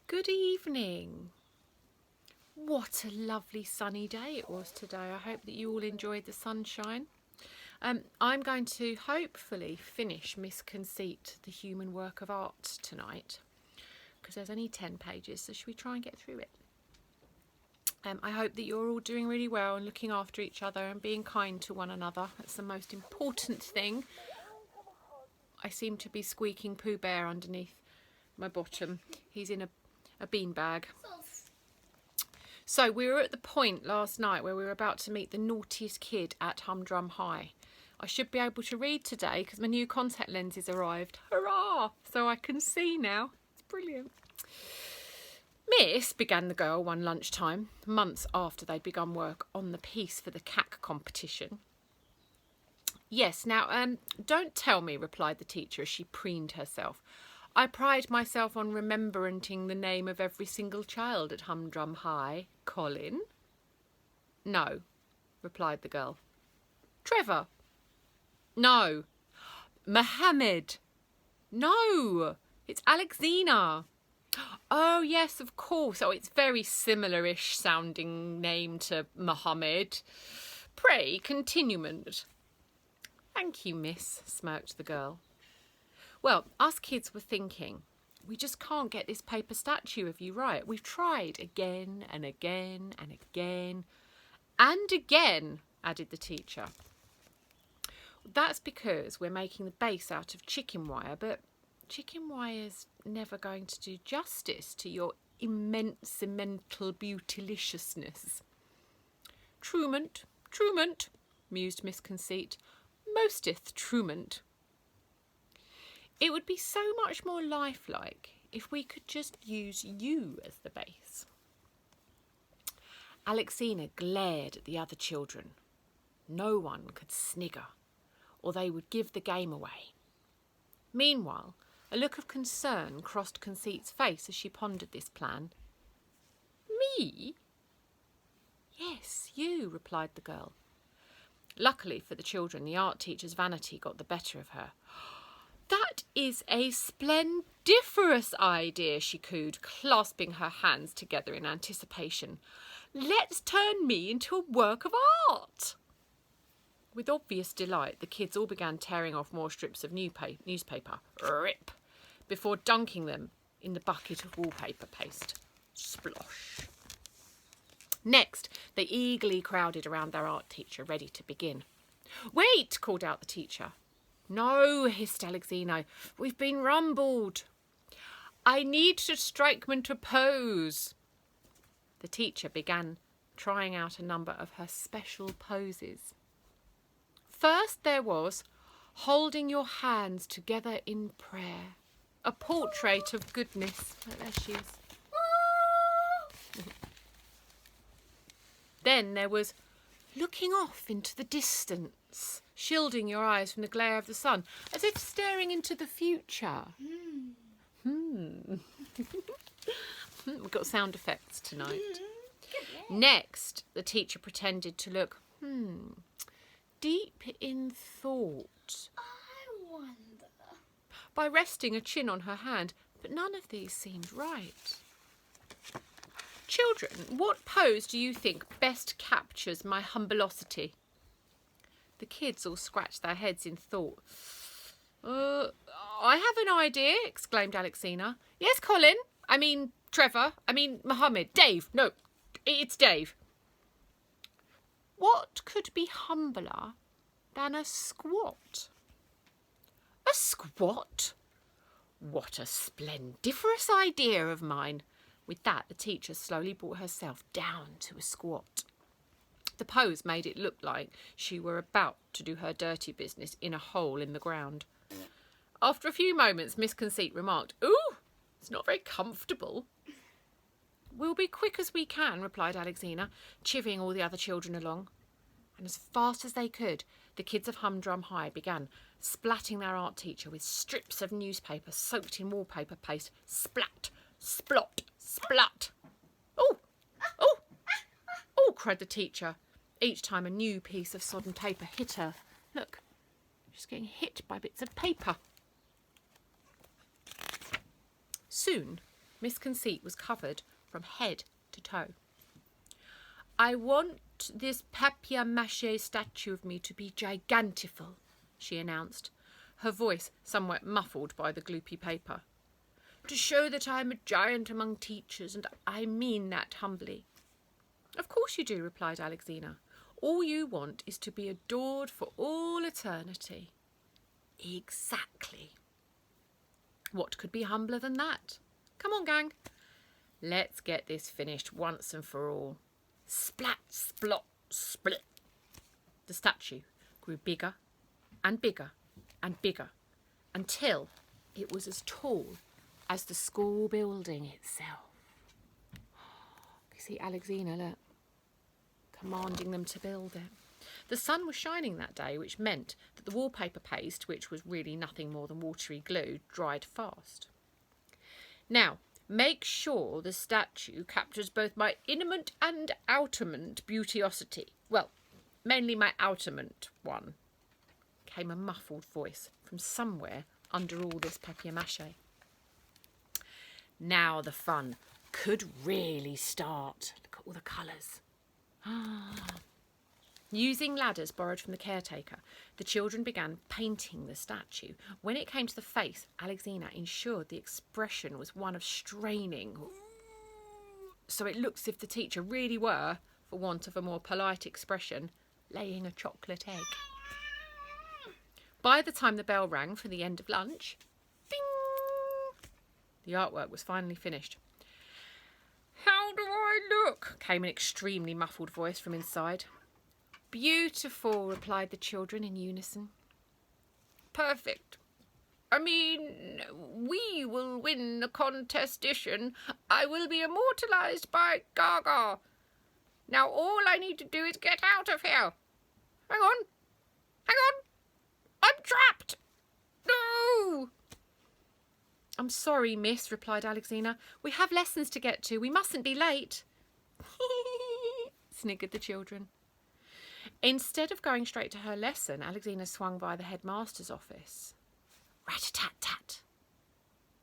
Good evening. What a lovely sunny day it was today. I hope that you all enjoyed the sunshine. I'm going to hopefully finish Miss Conceit, the human work of art tonight, because there's only 10 pages, so should we try and get through it? I hope that you're all doing really well and looking after each other and being kind to one another. That's the most important thing. I seem to be squeaking Pooh Bear underneath my bottom. He's in a beanbag. So we were at the point last night where we were about to meet the naughtiest kid at Humdrum High. I should be able to read today because my new contact lenses arrived. Hurrah! So I can see now. It's brilliant. Miss, began the girl one lunchtime, months after they'd begun work on the piece for the CAC competition. Yes, now, don't tell me, replied the teacher as she preened herself. I pride myself on remembering the name of every single child at Humdrum High. Colin? No, replied the girl. Trevor? No. Mohammed? No, it's Alexina. Oh, yes, of course. Oh, it's very similar-ish sounding name to Mohammed. Pray, continuement. Thank you, miss, smirked the girl. Well, us kids were thinking, we just can't get this paper statue of you right. We've tried again and again and again and again, added the teacher. That's because we're making the base out of chicken wire, but chicken wire's never going to do justice to your immense mental beautyliciousness. Truement, mused Miss Conceit. Mosteth truement. It would be so much more lifelike if we could just use you as the base. Alexina glared at the other children. No one could snigger, or they would give the game away. Meanwhile, a look of concern crossed Conceit's face as she pondered this plan. Me? Yes, you, replied the girl. Luckily for the children, the art teacher's vanity got the better of her. That is a splendiferous idea, she cooed, clasping her hands together in anticipation. Let's turn me into a work of art. With obvious delight, the kids all began tearing off more strips of newspaper, rip, before dunking them in the bucket of wallpaper paste. Splosh. Next, they eagerly crowded around their art teacher, ready to begin. Wait, called out the teacher. No, hissed Alexina. We've been rumbled. I need to strike me to pose. The teacher began trying out a number of her special poses. First there was holding your hands together in prayer. A portrait of goodness. Oh, there she is. Then there was looking off into the distance, shielding your eyes from the glare of the sun, as if staring into the future. We've got sound effects tonight. Next, the teacher pretended to look, deep in thought. I wonder. By resting a chin on her hand, but none of these seemed right. Children, what pose do you think best captures my humbleosity? The kids all scratched their heads in thought. I have an idea, exclaimed Alexina. Yes, Colin. I mean, Trevor. I mean, Mohammed. Dave. No, it's Dave. What could be humbler than a squat? A squat? What a splendiferous idea of mine. With that, the teacher slowly brought herself down to a squat. The pose made it look like she were about to do her dirty business in a hole in the ground. After a few moments, Miss Conceit remarked, Ooh, it's not very comfortable. We'll be quick as we can, replied Alexina, chivying all the other children along. And as fast as they could, the kids of Humdrum High began splatting their art teacher with strips of newspaper soaked in wallpaper paste. Splat, splot, splat. Oh, oh, oh, cried the teacher, each time a new piece of sodden paper hit her. Look, she's getting hit by bits of paper. Soon, Miss Conceit was covered from head to toe. "I want this papier-mâché statue of me to be gigantiful," she announced, her voice somewhat muffled by the gloopy paper. "To show that I am a giant among teachers, and I mean that humbly." "Of course you do," replied Alexina. "All you want is to be adored for all eternity." "Exactly. What could be humbler than that? Come on, gang. Let's get this finished once and for all." Splat, splot, split. The statue grew bigger and bigger and bigger until it was as tall as the school building itself. You see Alexina, look, commanding them to build it. The sun was shining that day, which meant that the wallpaper paste, which was really nothing more than watery glue, dried fast. "Now, make sure the statue captures both my innermost and outermost beautiosity. Well, mainly my outermost one," came a muffled voice from somewhere under all this papier-mâché. Now the fun could really start. Look at all the colours. Using ladders borrowed from the caretaker, the children began painting the statue. When it came to the face, Alexina ensured the expression was one of straining, so it looks as if the teacher really were, for want of a more polite expression, laying a chocolate egg. By the time the bell rang for the end of lunch, bing, the artwork was finally finished. "How do I look?" came an extremely muffled voice from inside. "Beautiful," replied the children in unison. "Perfect. I mean, we will win the contestation. I will be immortalised by Gaga. Now all I need to do is get out of here. Hang on. I'm trapped. No." "I'm sorry, miss," replied Alexina. "We have lessons to get to. We mustn't be late." Sniggered the children. Instead of going straight to her lesson, Alexina swung by the headmaster's office. Rat-a-tat-tat.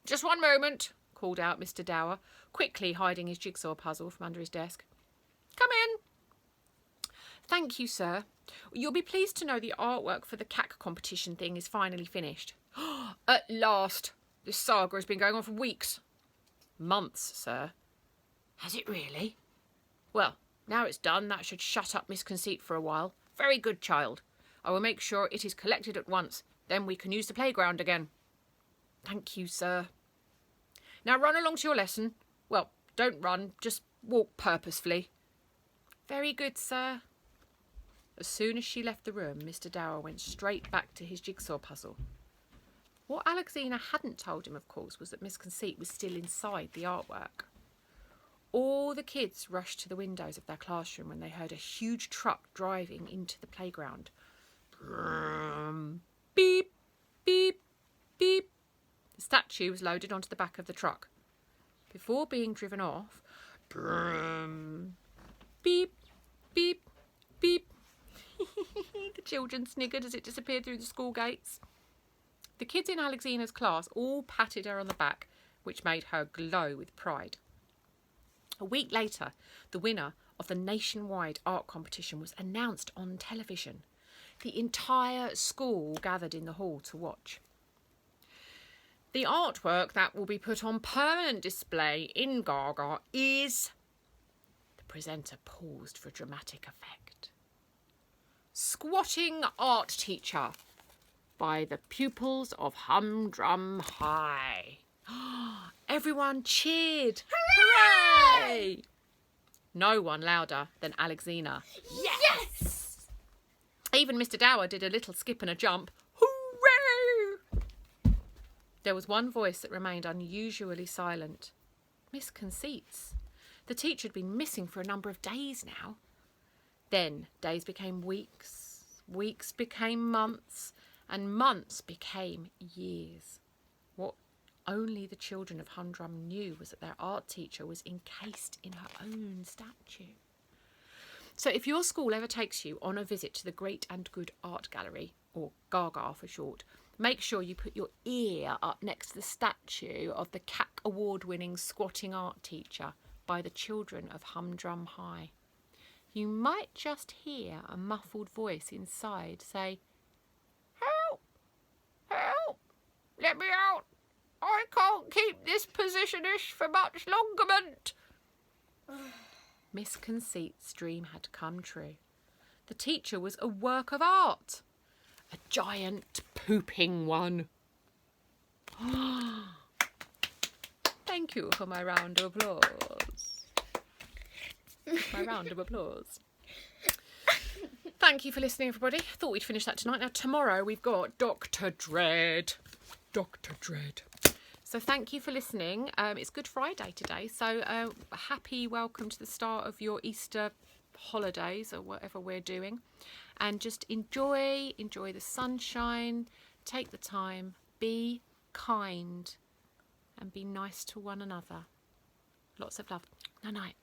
"Just one moment," called out Mr. Dower, quickly hiding his jigsaw puzzle from under his desk. "Come in." "Thank you, sir. You'll be pleased to know the artwork for the CAC competition thing is finally finished." "At last. This saga has been going on for weeks." "Months, sir." "Has it really? Well, now it's done, that should shut up Miss Conceit for a while. Very good, child. I will make sure it is collected at once. Then we can use the playground again." "Thank you, sir." "Now run along to your lesson. Well, don't run, just walk purposefully." "Very good, sir." As soon as she left the room, Mr. Dower went straight back to his jigsaw puzzle. What Alexina hadn't told him, of course, was that Miss Conceit was still inside the artwork. All the kids rushed to the windows of their classroom when they heard a huge truck driving into the playground. Brum, beep, beep, beep. The statue was loaded onto the back of the truck. Before being driven off, brum, beep, beep, beep. The children sniggered as it disappeared through the school gates. The kids in Alexina's class all patted her on the back, which made her glow with pride. A week later, the winner of the nationwide art competition was announced on television. The entire school gathered in the hall to watch. The artwork that will be put on permanent display in Gaga is... The presenter paused for dramatic effect. "Squatting Art Teacher by the pupils of Humdrum High." Everyone cheered. Hooray! No one louder than Alexina. Yes! Even Mr. Dower did a little skip and a jump. Hooray! There was one voice that remained unusually silent. Miss Conceit's. The teacher had been missing for a number of days now. Then days became weeks, weeks became months, and months became years. What only the children of Humdrum knew was that their art teacher was encased in her own statue. So if your school ever takes you on a visit to the Great and Good Art Gallery, or Gaga for short, Make sure you put your ear up next to the statue of the CAC award-winning squatting art teacher by the children of Humdrum High. You might just hear a muffled voice inside say, "Help! Help! Let me out! I can't keep this positionish for much longerment." Miss Conceit's dream had come true. The teacher was a work of art. A giant pooping one. Thank you for my round of applause. My round of applause. Thank you for listening, everybody. Thought we'd finish that tonight. Now, tomorrow we've got Dr. Dread. Dr. Dread. So thank you for listening. It's Good Friday today, so happy welcome to the start of your Easter holidays or whatever we're doing. And just enjoy the sunshine, take the time, be kind and be nice to one another. Lots of love. Night night.